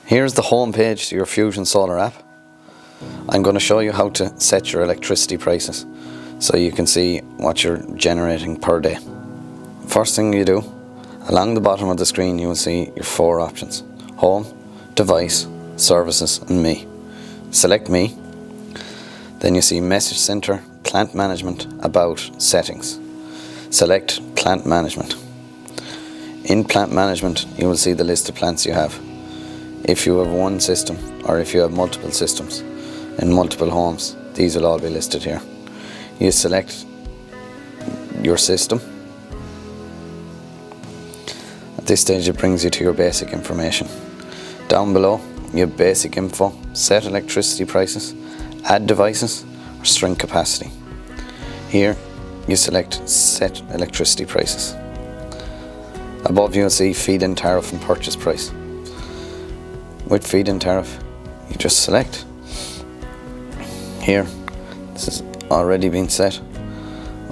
Here's the home page to your FusionSolar app. I'm going to show you how to set your electricity prices so you can see what you're generating per day. First thing you do, along the bottom of the screen you will see your 4 options: Home, Device, Services and Me. Select Me. Then you see Message Center, Plant Management, About, Settings. Select Plant Management. In Plant Management you will see the list of plants you have. If you have one system or if you have multiple systems in multiple homes, these will all be listed here. You select your system. At this stage it brings you to your basic information. Down below you have basic info, set electricity prices, add devices or string capacity. Here you select set electricity prices. Above you'll see feed-in tariff and purchase price. With feed-in tariff you just select. Here this has already been set,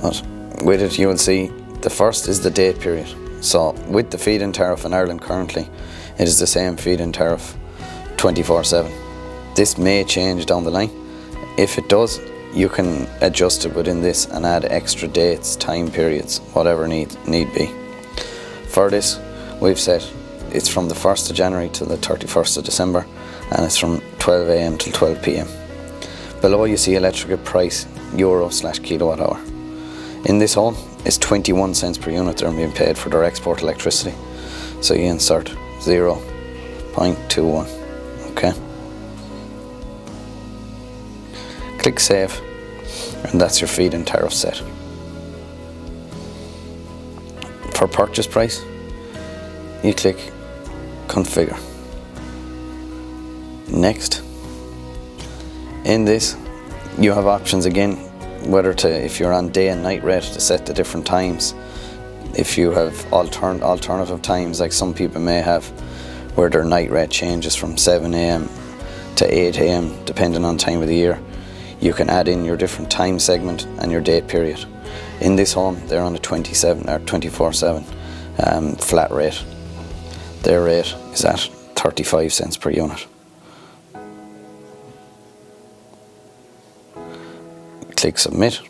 but with it you will see the first is the date period. So with the feed-in tariff in Ireland currently, it is the same feed-in tariff 24/7. This may change down the line. If it does, you can adjust it within this and add extra dates, time periods, whatever need be. For this we've set it's from the 1st of January till the 31st of December, and it's from 12 AM till 12 PM. Below you see electrical price, euro/kilowatt hour. In this home it's 21 cents per unit they're being paid for their export electricity. So you insert 0.21. Okay. Click Save, and that's your feed-in tariff set. For purchase price, you click Configure. Next. In this, you have options again, whether to, if you're on day and night rate, to set the different times. If you have alternative times, like some people may have, where their night rate changes from 7 AM to 8 AM, depending on time of the year, you can add in your different time segment and your date period. In this home, they're on a 24/7 flat rate. Their rate is at 35 cents per unit. Click Submit.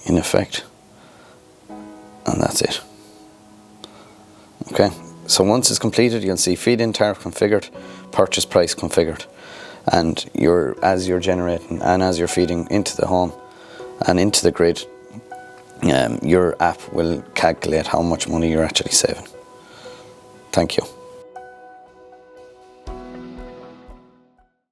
In effect, and that's it. Okay, so once it's completed, you'll see feed-in tariff configured, purchase price configured, and as you're generating and as you're feeding into the home and into the grid, your app will calculate how much money you're actually saving. Thank you.